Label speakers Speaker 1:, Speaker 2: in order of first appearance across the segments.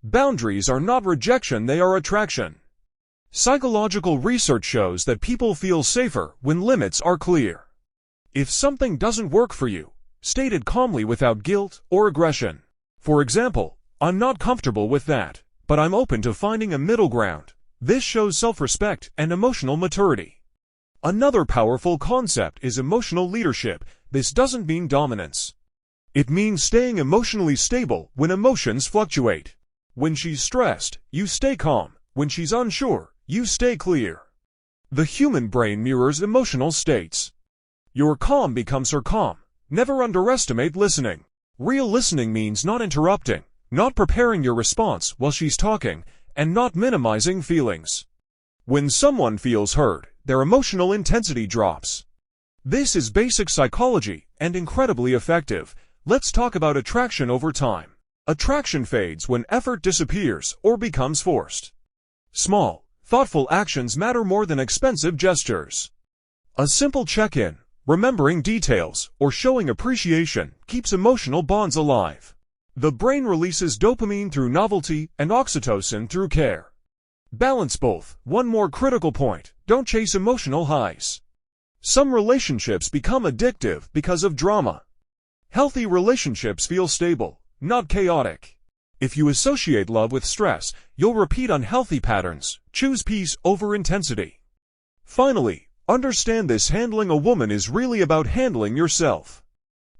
Speaker 1: Boundaries are not rejection, they are attraction. Psychological research shows that people feel safer when limits are clear. If something doesn't work for you, state it calmly without guilt or aggression. For example, "I'm not comfortable with that, but I'm open to finding a middle ground." This shows self-respect and emotional maturity. Another powerful concept is emotional leadership. This doesn't mean dominance. It means staying emotionally stable when emotions fluctuate. When she's stressed, you stay calm. When she's unsure, you stay clear. The human brain mirrors emotional states. Your calm becomes her calm. Never underestimate listening. Real listening means not interrupting, not preparing your response while she's talking, and not minimizing feelings. When someone feels heard, their emotional intensity drops. This is basic psychology and incredibly effective. Let's talk about attraction over time. Attraction fades when effort disappears or becomes forced. Small, thoughtful actions matter more than expensive gestures. A simple check-in, remembering details, or showing appreciation keeps emotional bonds alive. The brain releases dopamine through novelty and oxytocin through care. Balance both. One more critical point: don't chase emotional highs. Some relationships become addictive because of drama. Healthy relationships feel stable, not chaotic. If you associate love with stress, you'll repeat unhealthy patterns. Choose peace over intensity. Finally, understand this: handling a woman is really about handling yourself.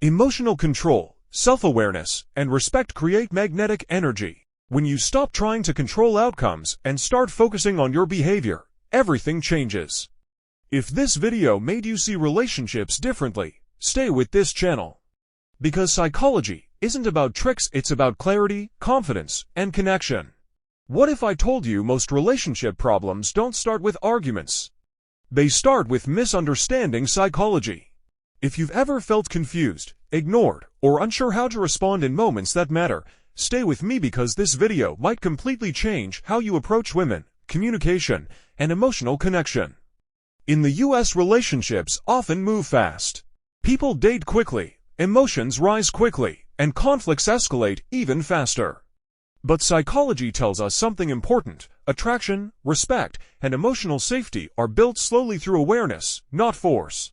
Speaker 1: Emotional control, self-awareness, and respect create magnetic energy. When you stop trying to control outcomes and start focusing on your behavior, everything changes. If this video made you see relationships differently, stay with this channel. Because psychology isn't about tricks, it's about clarity, confidence, and connection. What if I told you most relationship problems don't start with arguments? They start with misunderstanding psychology. If you've ever felt confused, ignored, or unsure how to respond in moments that matter, stay with me because this video might completely change how you approach women, communication, and emotional connection. In the US, relationships often move fast. People date quickly, emotions rise quickly, and conflicts escalate even faster. But psychology tells us something important: attraction, respect, and emotional safety are built slowly through awareness, not force.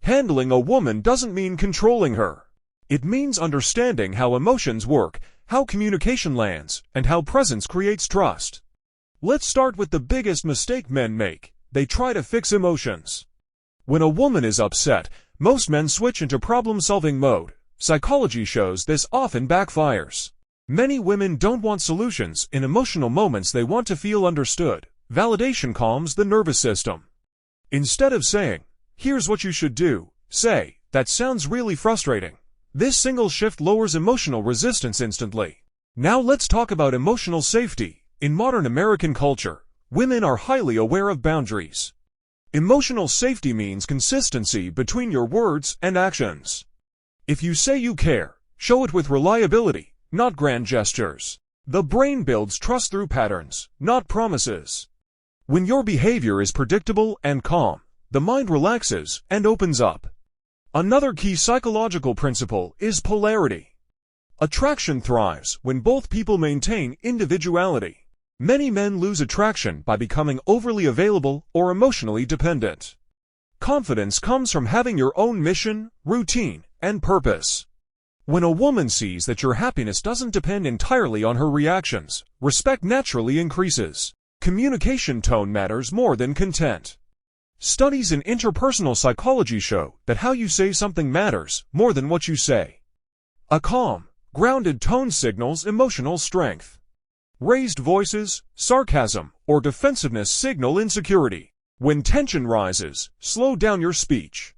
Speaker 1: Handling a woman doesn't mean controlling her. It means understanding how emotions work, how communication lands, and how presence creates trust. Let's start with the biggest mistake men make: they try to fix emotions. When a woman is upset, most men switch into problem-solving mode. Psychology shows this often backfires. Many women don't want solutions in emotional moments, they want to feel understood. Validation calms the nervous system. Instead of saying, "Here's what you should do," say, "That sounds really frustrating." This single shift lowers emotional resistance instantly. Now let's talk about emotional safety. In modern American culture, women are highly aware of boundaries. Emotional safety means consistency between your words and actions. If you say you care, show it with reliability, not grand gestures. The brain builds trust through patterns, not promises. When your behavior is predictable and calm, the mind relaxes and opens up. Another key psychological principle is polarity. Attraction thrives when both people maintain individuality. Many men lose attraction by becoming overly available or emotionally dependent. Confidence comes from having your own mission, routine, and purpose. When a woman sees that your happiness doesn't depend entirely on her reactions, respect naturally increases. Communication tone matters more than content. Studies in interpersonal psychology show that how you say something matters more than what you say. A calm, grounded tone signals emotional strength. Raised voices, sarcasm, or defensiveness signal insecurity. When tension rises, slow down your speech.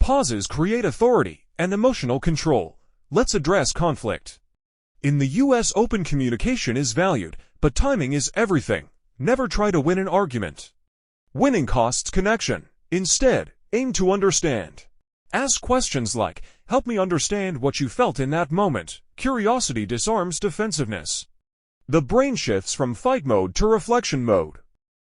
Speaker 1: Pauses create authority and emotional control. Let's address conflict. In the US, open communication is valued, but timing is everything. Never try to win an argument. Winning costs connection. Instead, aim to understand. Ask questions like, "Help me understand what you felt in that moment." Curiosity disarms defensiveness. The brain shifts from fight mode to reflection mode.